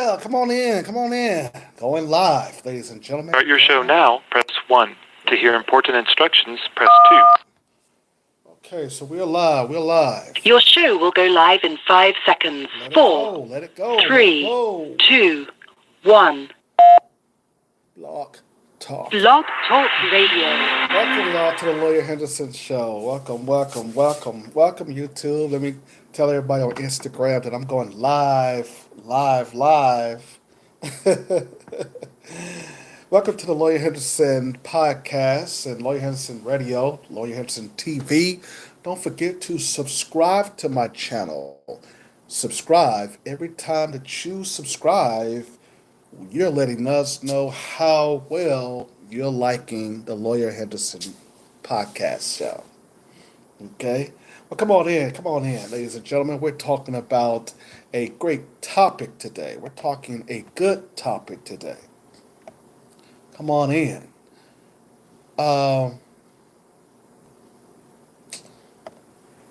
Yeah, come on in, come on in. Going live, ladies and gentlemen. Start your show Going now, press 1. To hear important instructions, press 2. Okay, so we're live, we're live. Your show will go live in 5 seconds. Let it Four, go, let it go, let it three, go. 2, 1. Block Talk. Blog Talk Radio. Welcome, y'all, to the Lawyer Henderson Show. Welcome, welcome, welcome, welcome, YouTube. Let me tell everybody on Instagram that I'm going live, live, live. Welcome to the Lawyer Henderson podcast and Lawyer Henderson Radio, Lawyer Henderson TV. Don't forget to subscribe to my channel. Subscribe. Every time that you subscribe, you're letting us know how well you're liking the Lawyer Henderson podcast show. Okay? Well, come on in, ladies and gentlemen. We're talking about a great topic today. We're talking a good topic today. Come on in. Um,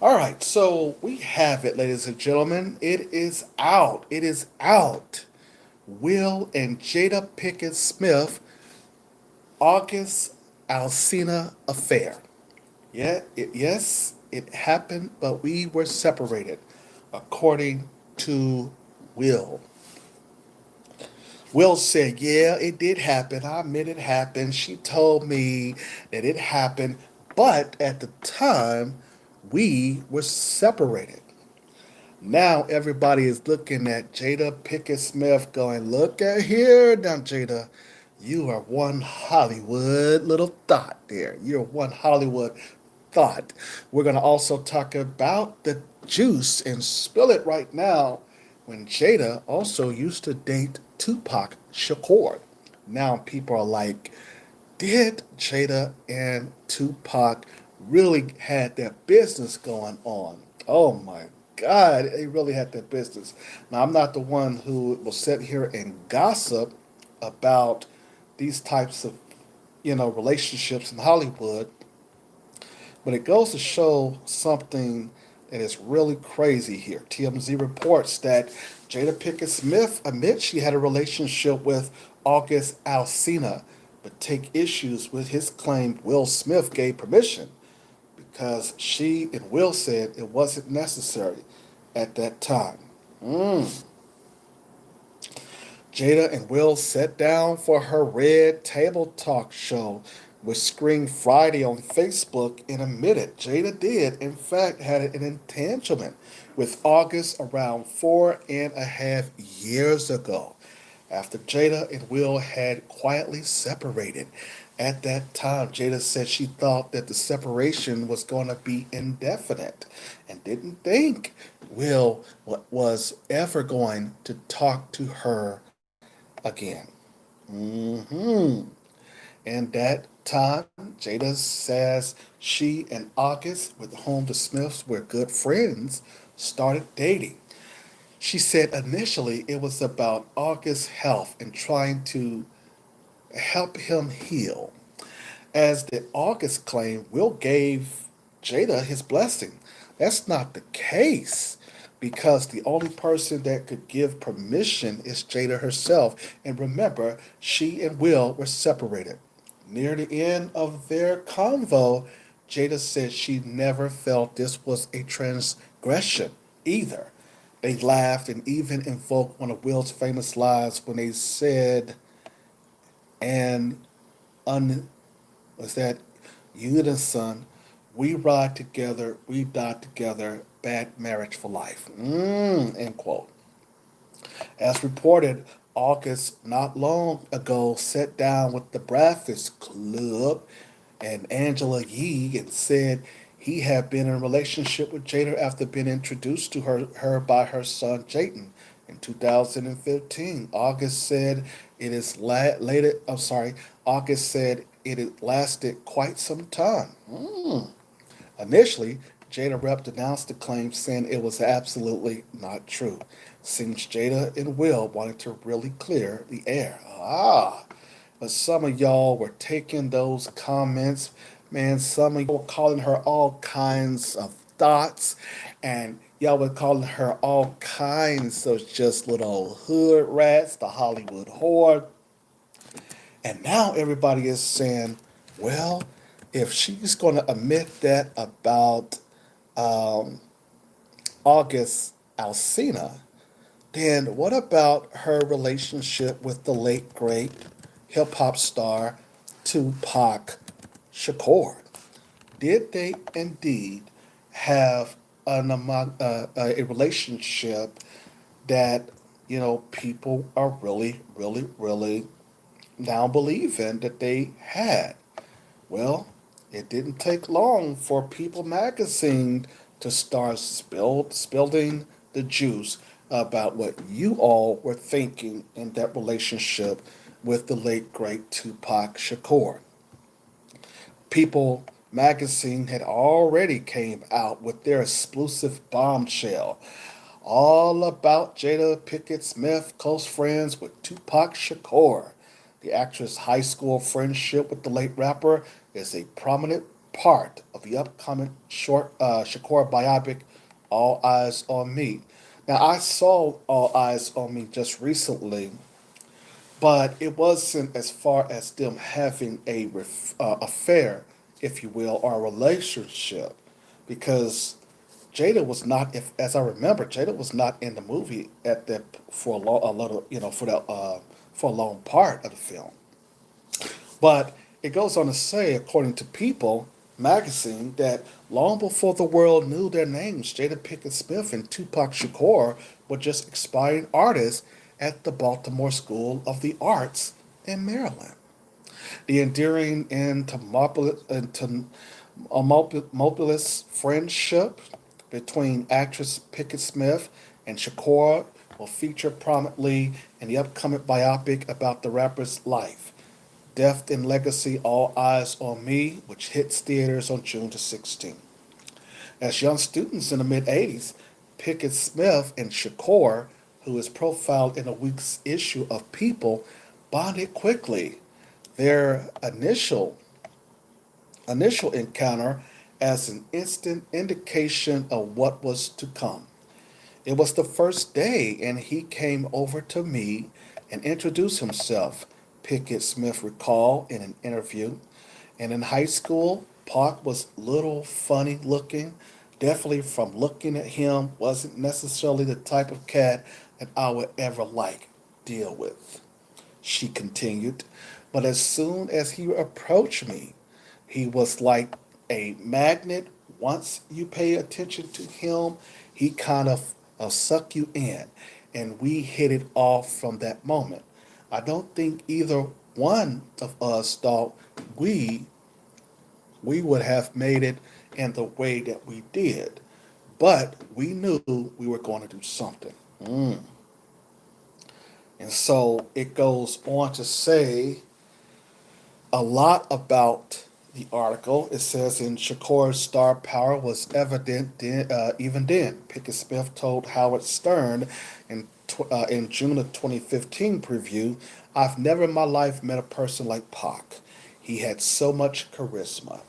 all right, so we have it, ladies and gentlemen. It is out. It is out. Will and Jada Pinkett Smith August Alsina affair. Yes, it happened, but we were separated, according to Will. Will said, yeah, it did happen. I admit it happened. She told me that it happened, but at the time, we were separated. Now everybody is looking at Jada Pinkett Smith going, look at here now, Jada. You are one Hollywood little thought there. You're one Hollywood thought. We're going to also talk about the juice and spill it right now when Jada also used to date Tupac Shakur. Now people are like, did Jada and Tupac really had their business going on? Oh my God, they really had their business. Now I'm not the one who will sit here and gossip about these types of relationships in Hollywood, but it goes to show something that is really crazy here. TMZ reports that Jada Pinkett Smith admits she had a relationship with August Alsina, but take issues with his claim Will Smith gave permission because she and Will said it wasn't necessary at that time. Mm. Jada and Will sat down for her Red Table Talk show, which screened Friday on Facebook, and admitted Jada did, in fact, had an entanglement with August around 4.5 years ago, after Jada and Will had quietly separated. At that time, Jada said she thought that the separation was going to be indefinite and didn't think Will was ever going to talk to her again. hmm And that time, Jada says she and August, with whom the Smiths were good friends, started dating. She said initially it was about August's health and trying to help him heal. As the August claimed, Will gave Jada his blessing. That's not the case because the only person that could give permission is Jada herself. And remember, she and Will were separated. Near the end of their convo, Jada said she never felt this was a transgression either. They laughed and even invoked one of Will's famous lines when they said, and un was that you and son, we ride together, we die together, bad marriage for life. End quote. As reported, August not long ago sat down with the Breakfast Club and Angela Yee and said he had been in a relationship with Jada after being introduced to her by her son Jayden in 2015. August said it had lasted quite some time. Initially, Jada Rep denounced the claim, saying it was absolutely not true. Seems Jada and Will wanted to really clear the air. But some of y'all were taking those comments, man. Some of you were calling her all kinds of thoughts, and Y'all were calling her all kinds of just little hood rats, the Hollywood whore. And now everybody is saying, well, if she's going to admit that about um, August Alsina, then what about her relationship with the late great hip hop star Tupac Shakur? Did they indeed have a relationship that people are really, really, really now believing that they had? Well, it didn't take long for People magazine to start spilling the juice about what you all were thinking in that relationship with the late great Tupac Shakur. People magazine had already came out with their exclusive bombshell all about Jada Pinkett Smith, close friends with Tupac Shakur. The actress' high school friendship with the late rapper is a prominent part of the upcoming short Shakur biopic, All Eyes on Me. Now, I saw All Eyes on Me just recently, but it wasn't as far as them having a affair, if you will, or a relationship, because Jada was not, if as I remember, Jada was not in the movie at that for a little, for a long part of the film. But it goes on to say, according to People magazine, that long before the world knew their names, Jada Pinkett Smith and Tupac Shakur were just aspiring artists at the Baltimore School of the Arts in Maryland. The endearing and tumultuous friendship between actress Pinkett Smith and Shakur will feature prominently in the upcoming biopic about the rapper's life, Death and Legacy All Eyes on Me, which hits theaters on June the 16th. As young students in the mid 80s, Pinkett Smith and Shakur, who is profiled in a week's issue of People, bonded quickly. Their initial encounter as an instant indication of what was to come. It was the first day, and he came over to me and introduced himself, Pickett Smith recalled in an interview. And in high school, Park was little funny looking. Definitely from looking at him, wasn't necessarily the type of cat that I would ever deal with, she continued. But as soon as he approached me, he was like a magnet. Once you pay attention to him, he kind of suck you in. And we hit it off from that moment. I don't think either one of us thought we we would have made it in the way that we did. But we knew we were going to do something. Mm. And so it goes on to say a lot about the article. It says in Shakur's star power was evident even then. Pickett Smith told Howard Stern in June of 2015 preview, "I've never in my life met a person like Pac. He had so much charisma."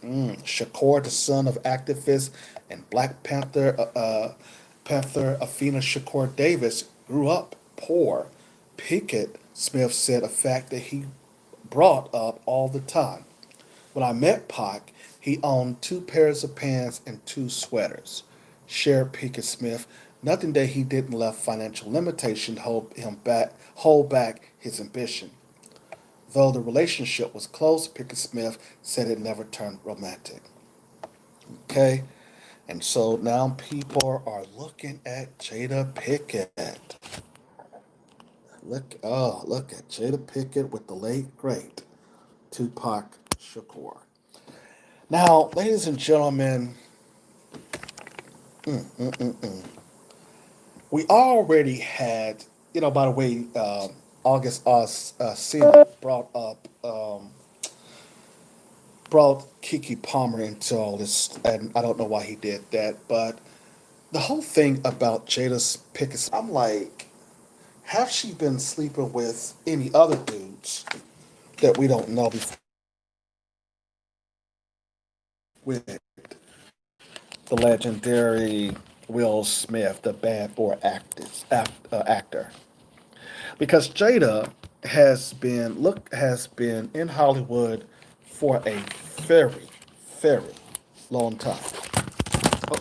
Shakur, the son of activist and Black Panther Afina Shakur Davis, grew up poor. Pickett Smith said a fact that he brought up all the time. When I met Pac, he owned two pairs of pants and two sweaters. Shared Pickett Smith, nothing that he didn't let financial limitation hold back his ambition. Though the relationship was close, Pickett Smith said it never turned romantic. Okay? And so now people are looking at Jada Pickett. Look at Jada Pickett with the late great Tupac Shakur. Now, ladies and gentlemen, we already had, by the way, August Cena brought Kiki Palmer into all this, and I don't know why he did that, but the whole thing about Jada's Pickett, I'm like, have she been sleeping with any other dudes that we don't know before with the legendary Will Smith, the bad boy actor, because Jada has been in Hollywood for a very, very long time.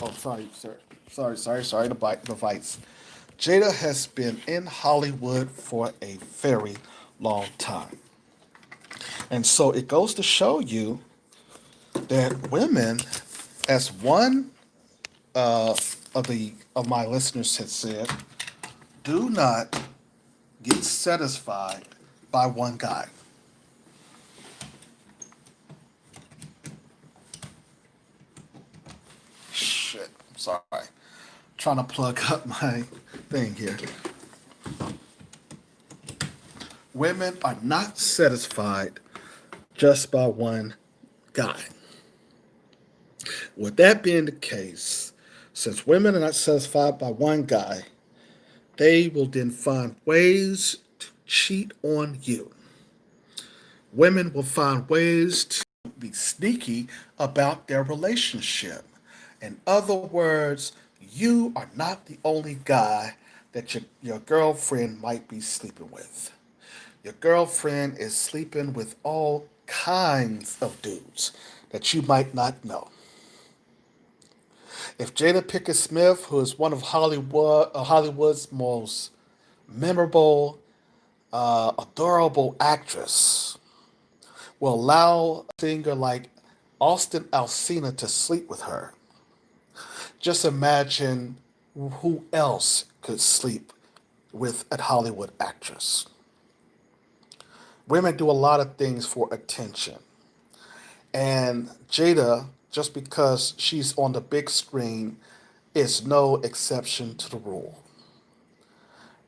Oh, sorry, sir. Sorry. The bites. Jada has been in Hollywood for a very long time, and so it goes to show you that women, as one of my listeners had said, do not get satisfied by one guy. Shit, I'm sorry. Trying to plug up my thing here. Women are not satisfied just by one guy. With that being the case, since women are not satisfied by one guy, they will then find ways to cheat on you. Women will find ways to be sneaky about their relationship. In other words, you are not the only guy that your girlfriend might be sleeping with. Your girlfriend is sleeping with all kinds of dudes that you might not know. If Jada Pinkett Smith, who is one of Hollywood's most memorable, adorable actress, will allow a singer like Austin Alsina to sleep with her, just imagine who else could sleep with a Hollywood actress. Women do a lot of things for attention. And Jada, just because she's on the big screen, is no exception to the rule.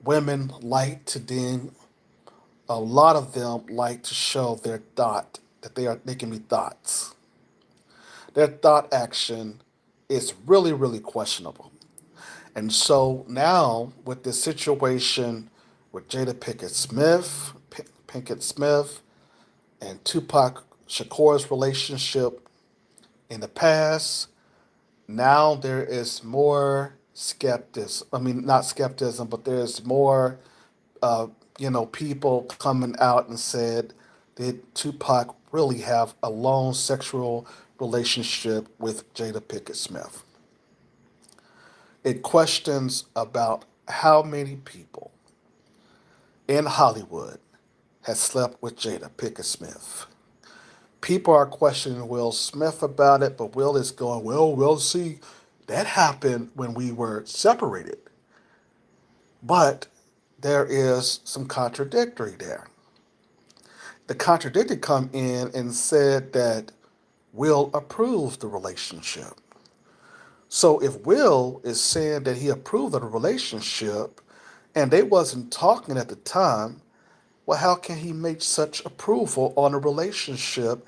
Women like to then, a lot of them like to show their thought, that they can be thoughts. Their thought action is really, really questionable. And so now, with this situation with Jada Pinkett Smith, and Tupac Shakur's relationship in the past, now there is more skepticism. I mean, not skepticism, but there's more, uh, people coming out and said, did Tupac really have a long sexual relationship with Jada Pinkett Smith? It questions about how many people in Hollywood has slept with Jada Pinkett Smith. People are questioning Will Smith about it, but Will is going, well, we'll see. That happened when we were separated. But there is some contradictory there. The contradicted come in and said that Will approves the relationship. So if Will is saying that he approved of the relationship and they wasn't talking at the time, well, how can he make such approval on a relationship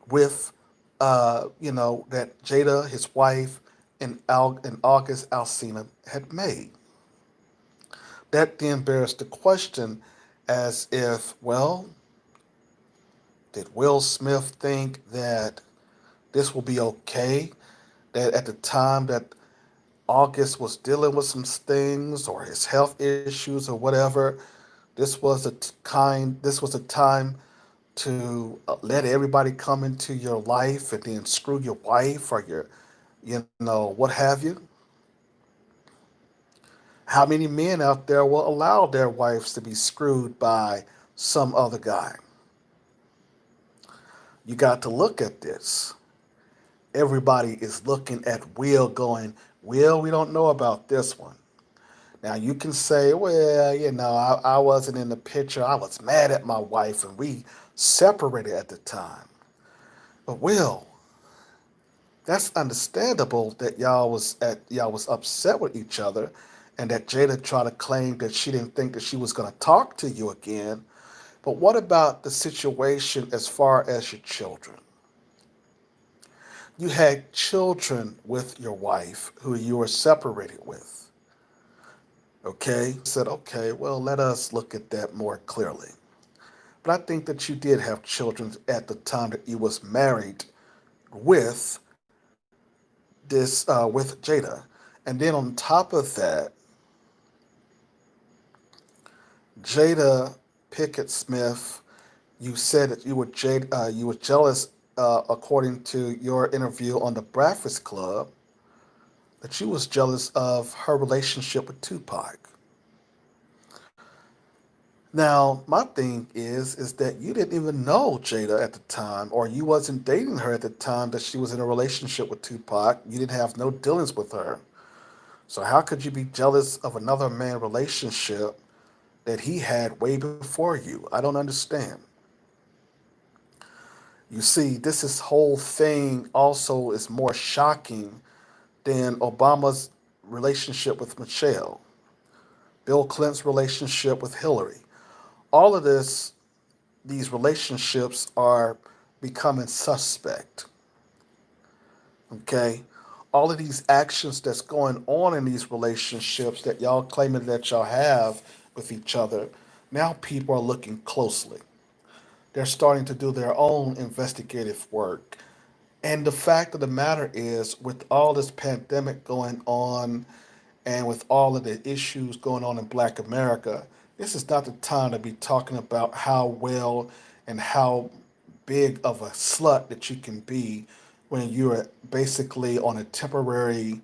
with, that Jada, his wife, in August Alsina had made? That then bears the question as if, well, did Will Smith think that this will be okay? That at the time that August was dealing with some things or his health issues or whatever, this was a time to let everybody come into your life and then screw your wife or what have you. How many men out there will allow their wives to be screwed by some other guy? You got to look at this. Everybody is looking at Will going, Will, we don't know about this one. Now you can say, well, I wasn't in the picture. I was mad at my wife and we separated at the time. But Will, that's understandable that y'all was upset with each other and that Jada tried to claim that she didn't think that she was gonna talk to you again. But what about the situation as far as your children? You had children with your wife who you were separated with. Okay? Said, okay, well, let us look at that more clearly. But I think that you did have children at the time that you was married with with Jada. And then on top of that, Jada Pickett Smith, you said that you were jealous, according to your interview on the Breakfast Club, that you was jealous of her relationship with Tupac. Now, my thing is that you didn't even know Jada at the time, or you wasn't dating her at the time that she was in a relationship with Tupac. You didn't have no dealings with her. So how could you be jealous of another man relationship that he had way before you? I don't understand. You see, this whole thing also is more shocking than Obama's relationship with Michelle, Bill Clinton's relationship with Hillary. All of these relationships are becoming suspect. Okay, all of these actions that's going on in these relationships that y'all claiming that y'all have with each other, now people are looking closely. They're starting to do their own investigative work. And the fact of the matter is, with all this pandemic going on and with all of the issues going on in Black America, this is not the time to be talking about how well and how big of a slut that you can be when you're basically on a temporary,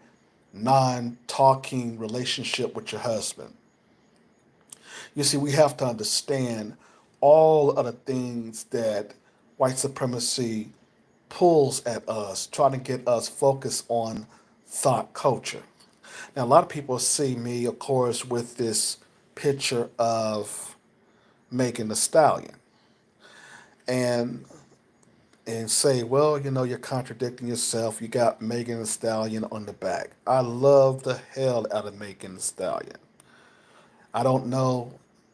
non talking relationship with your husband. You see, we have to understand all of the things that white supremacy pulls at us, trying to get us focused on thought culture. Now, a lot of people see me, of course, with this picture of Megan the Stallion and say, well, you're contradicting yourself. You got Megan the Stallion on the back. I love the hell out of Megan the Stallion. I don't know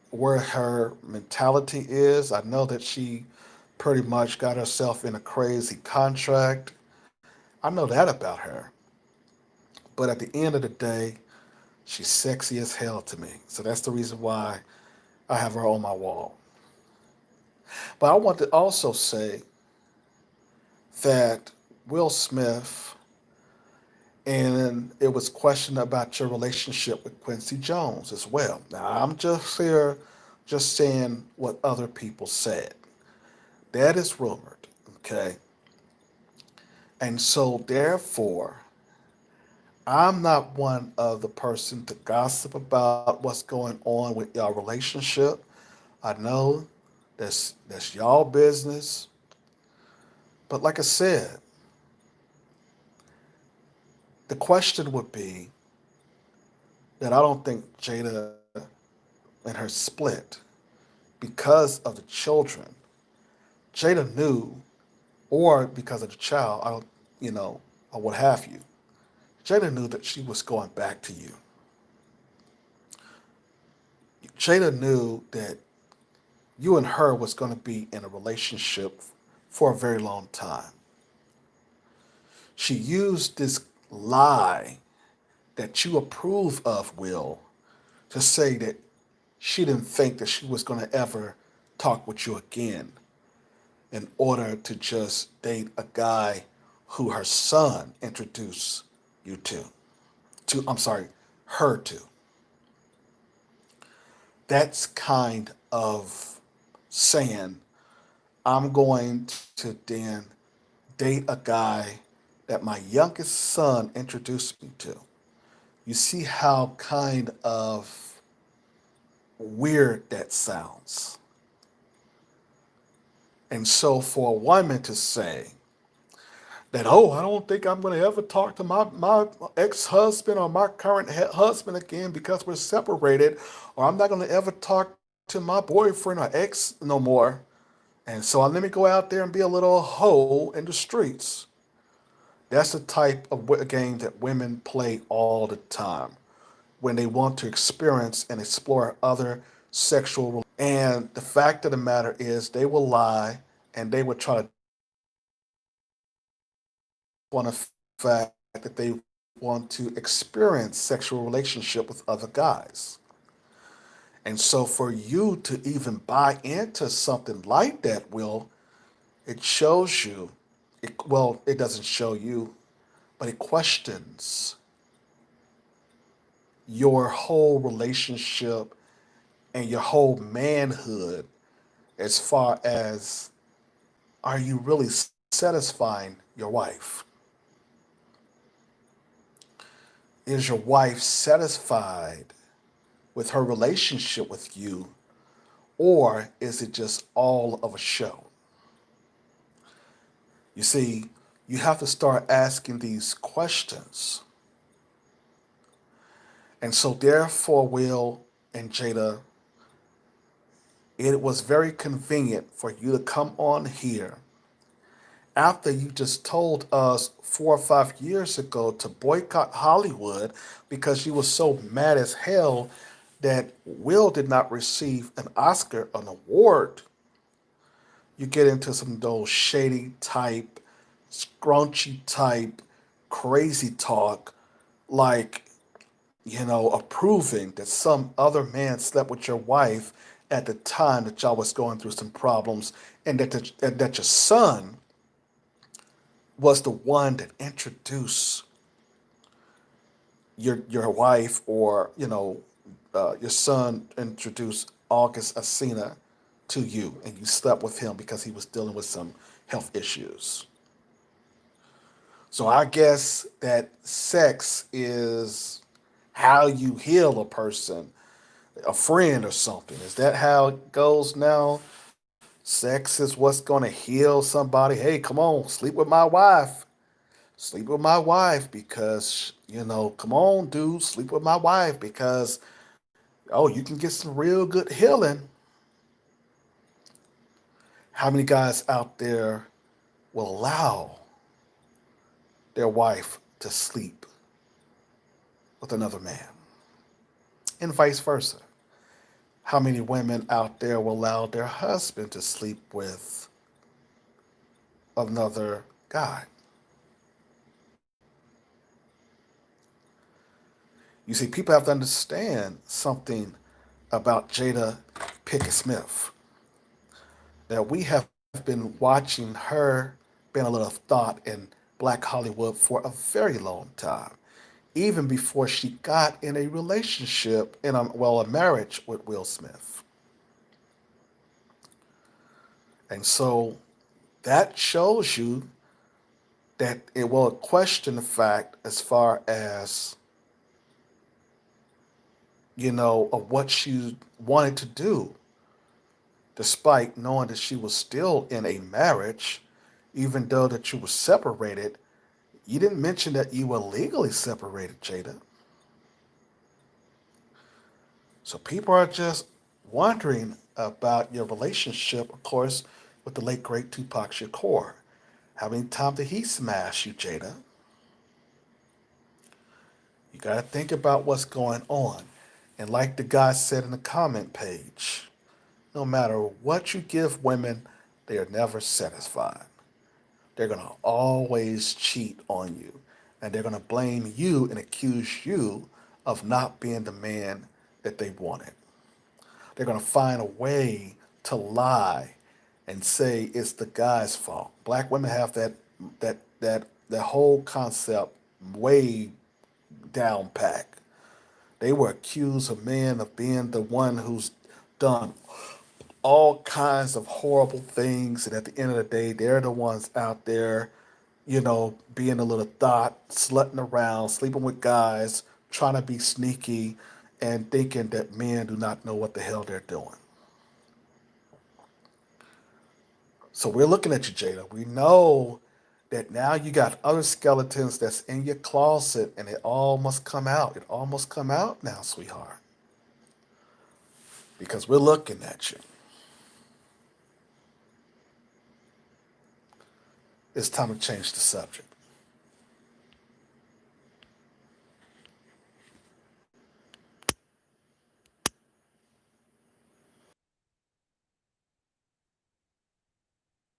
where her mentality is. I know that she pretty much got herself in a crazy contract. I know that about her. But at the end of the day, she's sexy as hell to me. So that's the reason why I have her on my wall. But I want to also say that Will Smith, and it was questioned about your relationship with Quincy Jones as well. Now, I'm just here just saying what other people said. That is rumored, okay? And so, therefore, I'm not one of the person to gossip about what's going on with y'all relationship. I know that's y'all business. But like I said, the question would be that I don't think Jada and her split because of the children. Jada knew, or because of the child, I don't, or what have you. Jada knew that she was going back to you. Jada knew that you and her was going to be in a relationship for a very long time. She used this lie that you approve of, Will, to say that she didn't think that she was going to ever talk with you again in order to just date a guy who her son introduced you to, I'm sorry, her to. That's kind of saying, I'm going to then date a guy that my youngest son introduced me to. You see how kind of weird that sounds. And so for a woman to say that, oh, I don't think I'm going to ever talk to my ex husband or my current husband again because we're separated, or I'm not going to ever talk to my boyfriend or ex no more. And so let me go out there and be a little hoe in the streets. That's the type of game that women play all the time when they want to experience and explore other sexual. And the fact of the matter is, they will lie and they will try to on the fact that they want to experience sexual relationship with other guys. And so for you to even buy into something like that, Will, it shows you, it doesn't show you, but it questions your whole relationship and your whole manhood as far as are you really satisfying your wife? Is your wife satisfied with her relationship with you, or is it just all of a show? You see, you have to start asking these questions. And so, therefore, Will and Jada, it was very convenient for you to come on here after you just told us 4 or 5 years ago to boycott Hollywood because you were so mad as hell that Will did not receive an Oscar, an award. You get into some of those shady type, scrunchy type, crazy talk, like, approving that some other man slept with your wife at the time that y'all was going through some problems, and that your son was the one that introduced your wife, or your son introduced August Alsina to you, and you slept with him because he was dealing with some health issues. So I guess that sex is how you heal a person, a friend or something. Is that how it goes now? Sex is what's going to heal somebody. Hey, come on, sleep with my wife. Sleep with my wife because, come on, dude, sleep with my wife because, oh, you can get some real good healing. How many guys out there will allow their wife to sleep with another man? And vice versa. How many women out there will allow their husband to sleep with another guy? You see, people have to understand something about Jada Pinkett Smith. That we have been watching her being a little thought in Black Hollywood for a very long time, even before she got in a relationship, a marriage with Will Smith. And so that shows you that it will question the fact as far as, of what she wanted to do, despite knowing that she was still in a marriage, even though that you were separated. You didn't mention that you were legally separated, Jada. So people are just wondering about your relationship, of course, with the late great Tupac Shakur. How many times did he smash you, Jada? You got to think about what's going on. And like the guy said in the comment page, no matter what you give women, they are never satisfied. They're going to always cheat on you. And they're going to blame you and accuse you of not being the man that they wanted. They're going to find a way to lie and say it's the guy's fault. Black women have that whole concept way down pack. They were accused of men of being the one who's done all kinds of horrible things, and at the end of the day, they're the ones out there, being a little thought, slutting around, sleeping with guys, trying to be sneaky, and thinking that men do not know what the hell they're doing. So we're looking at you, Jada. We know that now you got other skeletons that's in your closet, and it all must come out. It all must come out now, sweetheart, because we're looking at you. It's time to change the subject.